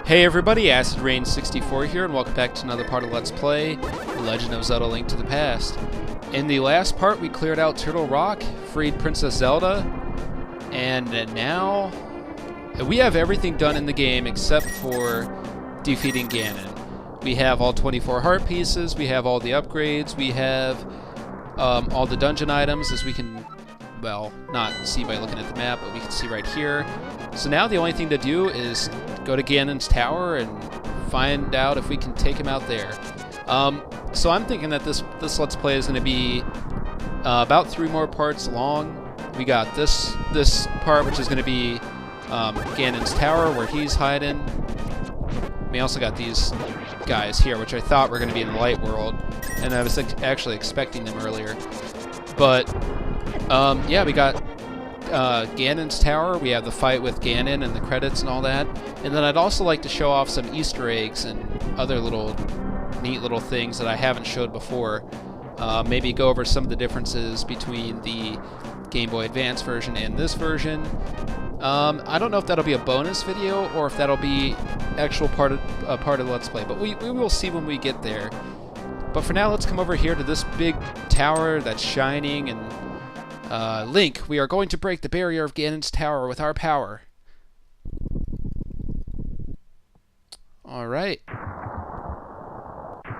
Hey everybody, Acid Rain 64 here, and welcome back to another part of Let's Play The Legend of Zelda: Link to the Past. In the last part, we cleared out Turtle Rock, freed Princess Zelda, and now we have everything done in the game except for defeating Ganon. We have all 24 heart pieces, we have all the upgrades, we have all the dungeon items, as we can, well, not see by looking at the map, but we can see right here. So now the only thing to do is go to Ganon's tower and find out if we can take him out there. So I'm thinking that this Let's Play is going to be about 3 more parts long. We got this part, which is going to be Ganon's tower, where he's hiding. We also got these guys here, which I thought were going to be in the light world, and I was actually expecting them earlier. But yeah, we got Ganon's tower. We have the fight with Ganon and the credits and all that. And then I'd also like to show off some Easter eggs and other neat little things that I haven't showed before. Maybe go over some of the differences between the Game Boy Advance version and this version. I don't know if that'll be a bonus video or if that'll be actual part of the Let's Play, but we will see when we get there. But for now, let's come over here to this big tower that's shining, and Link, we are going to break the barrier of Ganon's tower with our power. Alright.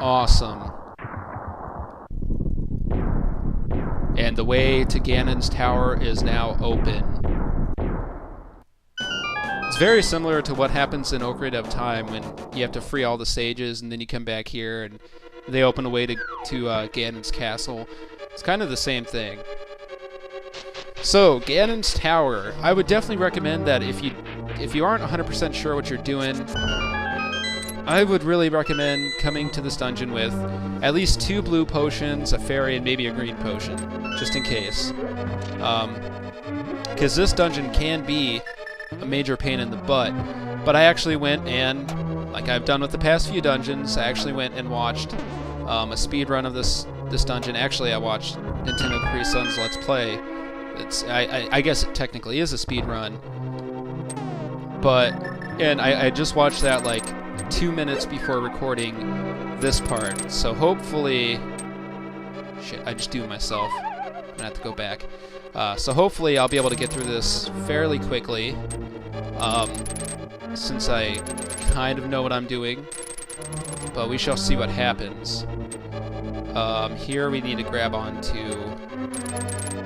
Awesome. And the way to Ganon's tower is now open. It's very similar to what happens in Ocarina of Time when you have to free all the sages and then you come back here and they open a way to Ganon's castle. It's kind of the same thing. So, Ganon's tower. I would definitely recommend that if you aren't 100% sure what you're doing, I would really recommend coming to this dungeon with at least 2 blue potions, a fairy, and maybe a green potion, just in case. Because this dungeon can be a major pain in the butt. But I actually went and, like I've done with the past few dungeons, I actually went and watched a speed run of this dungeon. Actually, I watched Nintendo Capri Sun's Let's Play. I guess it technically is a speed run, and I just watched that like 2 minutes before recording this part. So hopefully, shit, I just do it myself. I'm gonna have to go back. So hopefully I'll be able to get through this fairly quickly, since I kind of know what I'm doing. But we shall see what happens. Here we need to grab onto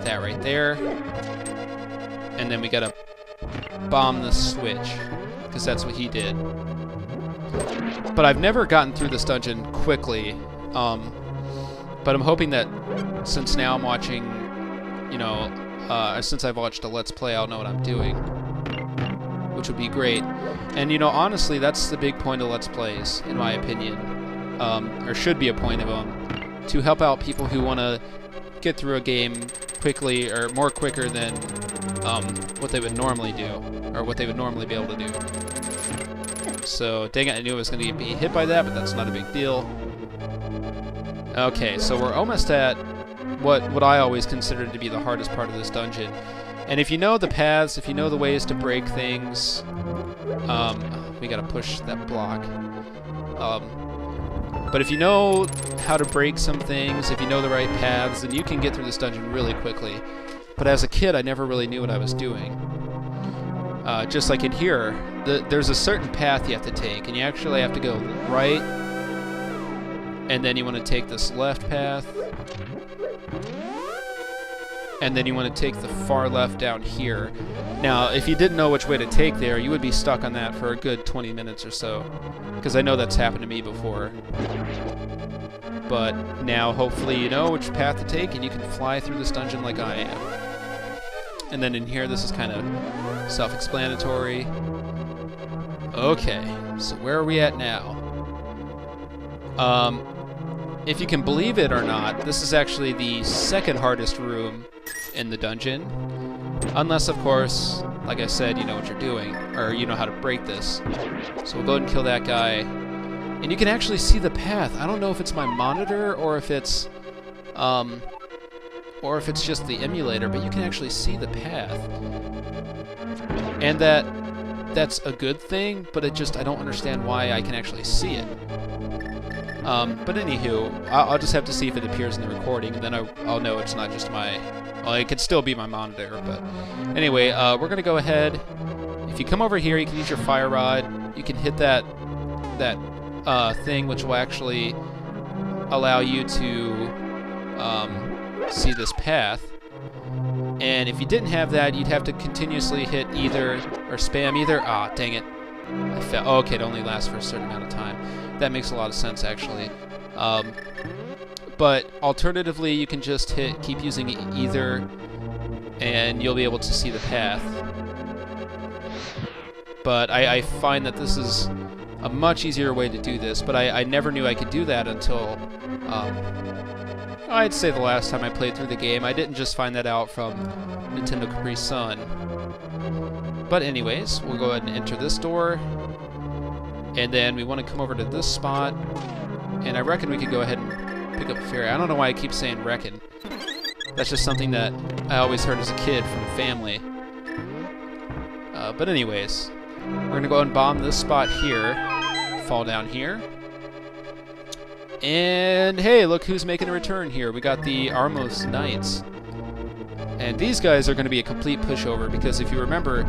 that right there, and then we gotta bomb the switch, because that's what he did. But I've never gotten through this dungeon quickly, but I'm hoping that since now I'm watching, you know, since I've watched a Let's Play, I'll know what I'm doing, which would be great. And you know, honestly, that's the big point of Let's Plays, in my opinion, or should be a point of them, to help out people who want to get through a game quickly, or more quicker than what they would normally do, or what they would normally be able to do. So, dang it, I knew I was going to be hit by that, but that's not a big deal. Okay, so we're almost at what I always considered to be the hardest part of this dungeon. And if you know the paths, if you know the ways to break things, we gotta push that block. But if you know how to break some things, if you know the right paths, then you can get through this dungeon really quickly. But as a kid, I never really knew what I was doing. Just like in here, there's a certain path you have to take, and you actually have to go right, and then you want to take this left path, and then you want to take the far left down here. Now, if you didn't know which way to take there, you would be stuck on that for a good 20 minutes or so, because I know that's happened to me before. But now, hopefully, you know which path to take, and you can fly through this dungeon like I am. And then in here, this is kind of self-explanatory. Okay, so where are we at now? If you can believe it or not, this is actually the second hardest room in the dungeon. Unless, of course, like I said, you know what you're doing, or you know how to break this. So we'll go ahead and kill that guy. And you can actually see the path. I don't know if it's my monitor or if it's just the emulator, but you can actually see the path. And that that's a good thing, but I don't understand why I can actually see it. But anywho, I'll just have to see if it appears in the recording, and then I'll know it's not just my... Well, it could still be my monitor, but... Anyway, we're going to go ahead. If you come over here, you can use your fire rod. You can hit that thing, which will actually allow you to see this path. And if you didn't have that, you'd have to continuously hit either, or spam either. Ah, dang it. I fell. Oh, okay, it only lasts for a certain amount of time. That makes a lot of sense, actually. But alternatively, you can just keep using either, and you'll be able to see the path. But I find that this is a much easier way to do this, but I never knew I could do that until, I'd say the last time I played through the game. I didn't just find that out from Nintendo Capri Sun. But anyways, we'll go ahead and enter this door, and then we want to come over to this spot, and I reckon we could go ahead and pick up a fairy. I don't know why I keep saying reckon. That's just something that I always heard as a kid from family. But anyways, we're going to go and bomb this spot here, fall down here. And hey, look who's making a return here. We got the Armos Knights. And these guys are going to be a complete pushover, because if you remember,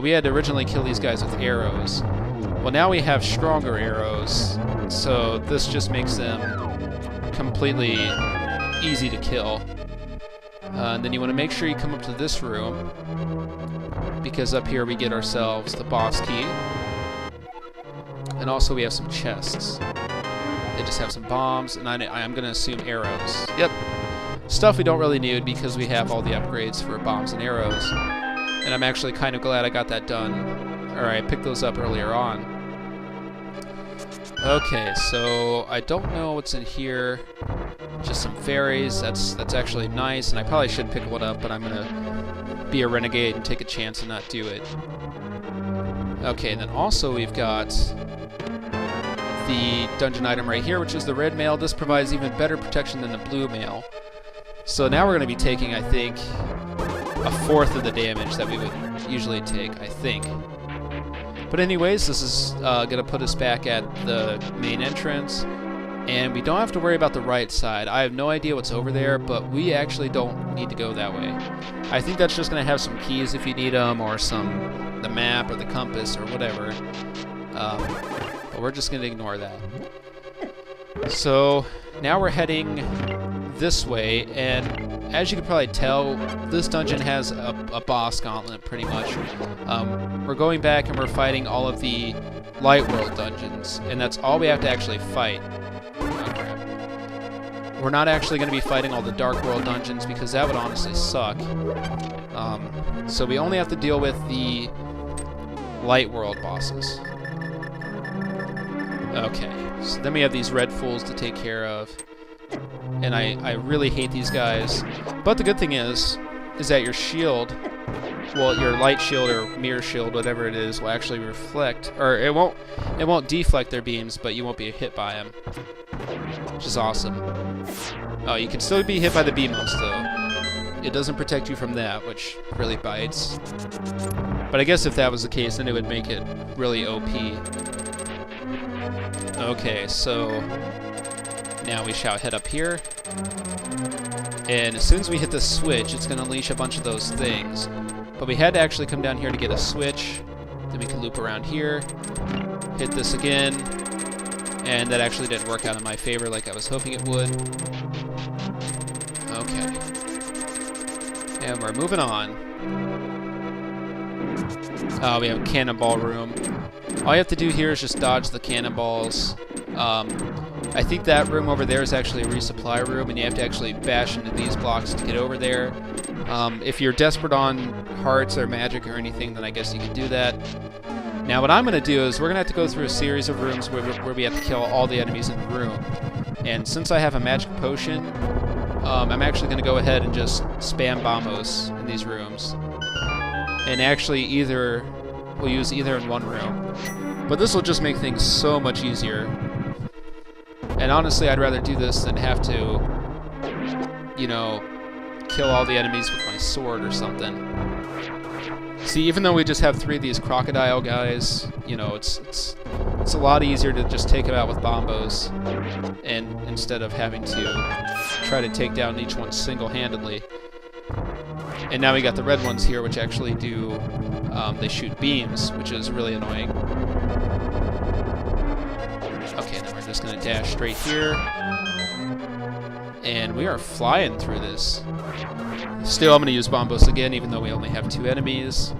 we had to originally kill these guys with arrows. Well, now we have stronger arrows, so this just makes them completely easy to kill. And then you want to make sure you come up to this room, because up here we get ourselves the boss key. And also we have some chests. They just have some bombs, and I'm going to assume arrows. Yep. Stuff we don't really need because we have all the upgrades for bombs and arrows. And I'm actually kind of glad I got that done. Or I picked those up earlier on. Okay, so I don't know what's in here. Just some fairies. That's actually nice, and I probably should pick one up, but I'm going to be a renegade and take a chance and not do it. Okay, and then also we've got the dungeon item right here, which is the red mail. This provides even better protection than the blue mail. So now we're going to be taking, I think, a fourth of the damage that we would usually take, I think. But anyways, this is going to put us back at the main entrance, and we don't have to worry about the right side. I have no idea what's over there, but we actually don't need to go that way. I think that's just going to have some keys if you need them, or the map or the compass or whatever. But we're just going to ignore that. So now we're heading this way, and as you can probably tell, this dungeon has a boss gauntlet pretty much. We're going back and we're fighting all of the light world dungeons, and that's all we have to actually fight. Oh, crap. We're not actually going to be fighting all the dark world dungeons because that would honestly suck. So we only have to deal with the light world bosses. Okay, so then we have these red fools to take care of. And I really hate these guys. But the good thing is that your shield, well, your light shield or mirror shield, whatever it is, will actually reflect, or it won't deflect their beams, but you won't be hit by them, which is awesome. Oh, you can still be hit by the beamos though. It doesn't protect you from that, which really bites. But I guess if that was the case, then it would make it really OP. Okay, so now we shall head up here, and as soon as we hit the switch, it's going to unleash a bunch of those things. But we had to actually come down here to get a switch. Then we can loop around here, hit this again, and that actually didn't work out in my favor like I was hoping it would. Okay. And we're moving on. Oh, we have a cannonball room. All you have to do here is just dodge the cannonballs. I think that room over there is actually a resupply room, and you have to actually bash into these blocks to get over there. If you're desperate on hearts or magic or anything, then I guess you could do that. Now what I'm going to do is we're going to have to go through a series of rooms where we have to kill all the enemies in the room. And since I have a magic potion, I'm actually going to go ahead and just spam bombos in these rooms. And actually we'll use either in one room. But this will just make things so much easier. And honestly, I'd rather do this than have to, you know, kill all the enemies with my sword or something. See, even though we just have 3 of these crocodile guys, you know, it's a lot easier to just take them out with bombos, and instead of having to try to take down each one single-handedly. And now we got the red ones here, which actually do, they shoot beams, which is really annoying. Okay, then we're just going to dash straight here. And we are flying through this. Still, I'm going to use bombos again, even though we only have 2 enemies.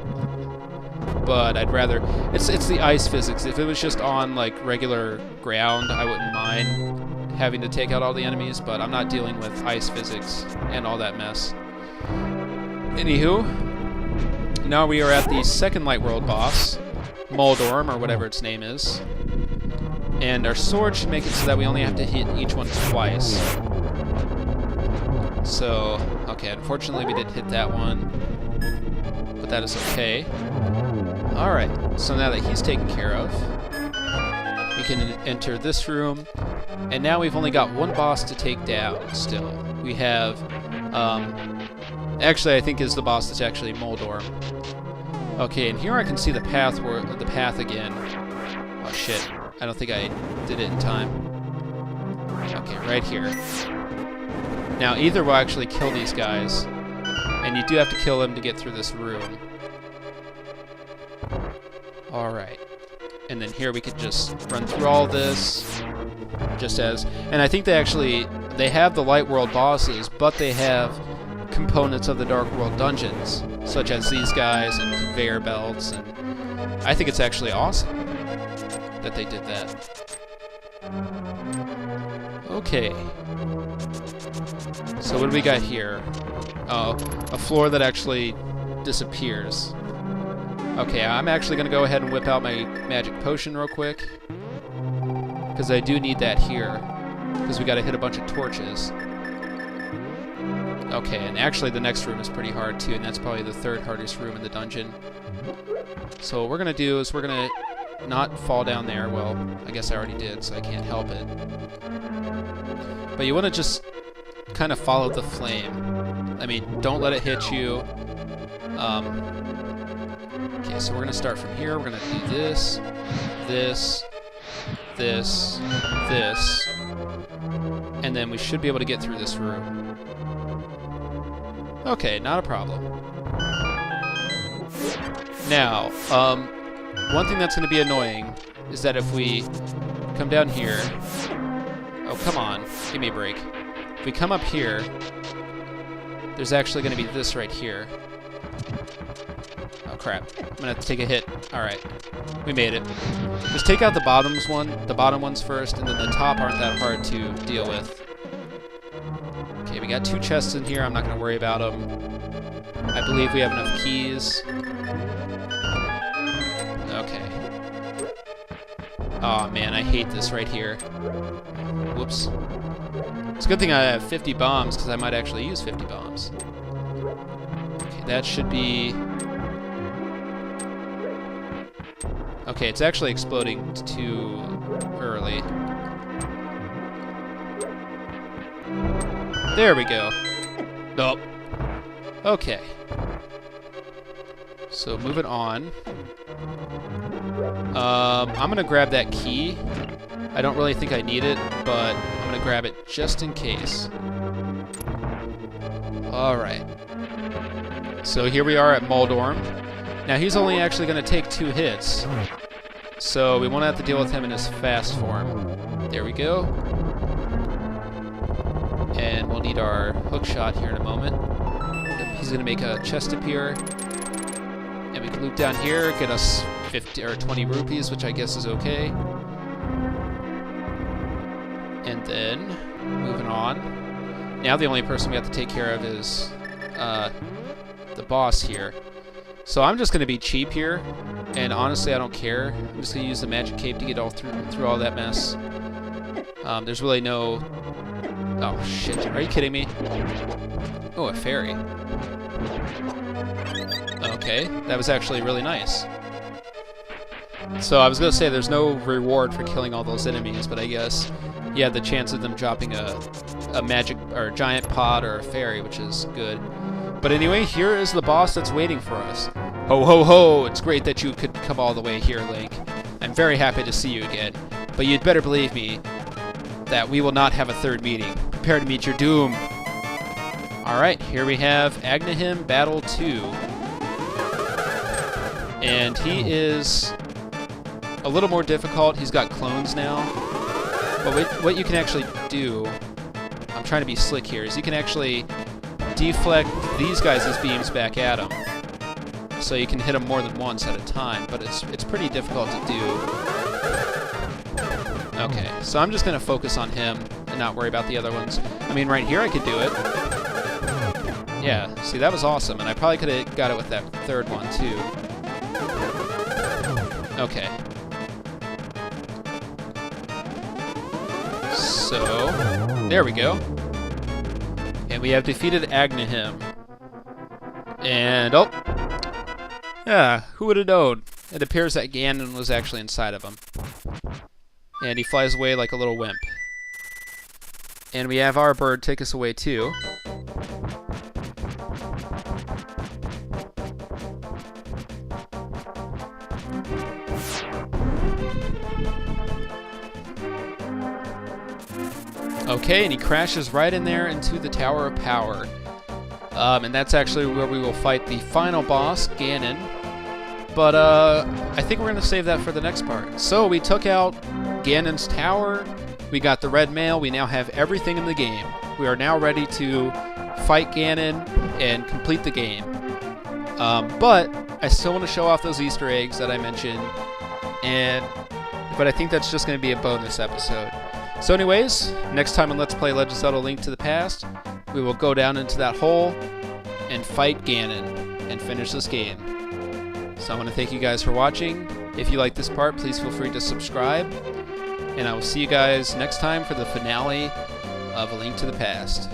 But I'd rather... It's the ice physics. If it was just on, like, regular ground, I wouldn't mind having to take out all the enemies, but I'm not dealing with ice physics and all that mess. Anywho, now we are at the second Light World boss, Moldorm, or whatever its name is. And our sword should make it so that we only have to hit each one twice. So, okay, unfortunately we did hit that one, but that is okay. Alright, so now that he's taken care of, we can enter this room, and now we've only got 1 boss to take down still. We have, actually I think is the boss that's actually Moldorm. Okay, and here I can see the path again. Oh shit, I don't think I did it in time. Okay, right here. Now, either we'll actually kill these guys, and you do have to kill them to get through this room. Alright. And then here we could just run through all this, just as... And I think they have the Light World bosses, but they have components of the Dark World dungeons, such as these guys and conveyor belts, and I think it's actually awesome that they did that. Okay. So what do we got here? Oh, a floor that actually disappears. Okay, I'm actually going to go ahead and whip out my magic potion real quick, because I do need that here, because we got to hit a bunch of torches. Okay, and actually the next room is pretty hard too, and that's probably the 3rd hardest room in the dungeon. So what we're going to do is we're going to not fall down there. Well, I guess I already did, so I can't help it. But you want to just kind of follow the flame. I mean, don't let it hit you. Okay, so we're going to start from here. We're going to do this, this, this, this, and then we should be able to get through this room. Okay, not a problem. Now, one thing that's going to be annoying is that if we come down here... Oh, come on. Give me a break. If we come up here, there's actually going to be this right here. Oh, crap. I'm going to have to take a hit. Alright. We made it. Just take out the bottom ones first, and then the top aren't that hard to deal with. Okay, we got 2 chests in here. I'm not going to worry about them. I believe we have enough keys. Okay. Oh man, I hate this right here. Whoops. It's a good thing I have 50 bombs, because I might actually use 50 bombs. Okay, that should be... Okay, it's actually exploding too early. There we go. Nope. Okay. So moving on. I'm gonna grab that key. I don't really think I need it, but I'm gonna grab it just in case. Alright. So here we are at Moldorm. Now he's only actually gonna take 2 hits. So we won't have to deal with him in his fast form. There we go. And we'll need our hook shot here in a moment. He's gonna make a chest appear. And we can loop down here, get us 50 or 20 rupees, which I guess is okay. And then, moving on. Now the only person we have to take care of is the boss here. So I'm just going to be cheap here, and honestly I don't care. I'm just going to use the magic cape to get all through all that mess. There's really no... Oh shit, are you kidding me? Oh, a fairy. Okay, that was actually really nice. So I was going to say there's no reward for killing all those enemies, but I guess you have the chance of them dropping a magic or a giant pod or a fairy, which is good. But anyway, here is the boss that's waiting for us. Ho ho ho! It's great that you could come all the way here, Link. I'm very happy to see you again. But you'd better believe me that we will not have a third meeting. Prepare to meet your doom. Alright, here we have Agnihim Battle 2. And he is a little more difficult. He's got clones now. But what you can actually do, I'm trying to be slick here, is you can actually deflect these guys' beams back at him. So you can hit them more than once at a time, but it's pretty difficult to do. Okay, so I'm just going to focus on him and not worry about the other ones. I mean, right here I could do it. Yeah, see, that was awesome, and I probably could have got it with that third one, too. Okay. So, there we go. And we have defeated Agnihim. And, oh! Yeah, who would have known? It appears that Ganon was actually inside of him. And he flies away like a little wimp. And we have our bird take us away, too. Okay, and he crashes right in there into the Tower of Power. And that's actually where we will fight the final boss, Ganon. But I think we're going to save that for the next part. So we took out Ganon's tower. We got the red mail. We now have everything in the game. We are now ready to fight Ganon and complete the game. But I still want to show off those Easter eggs that I mentioned. But I think that's just going to be a bonus episode. So anyways, next time on Let's Play Legend of Zelda Link to the Past, we will go down into that hole and fight Ganon and finish this game. So I want to thank you guys for watching. If you like this part, please feel free to subscribe. And I will see you guys next time for the finale of A Link to the Past.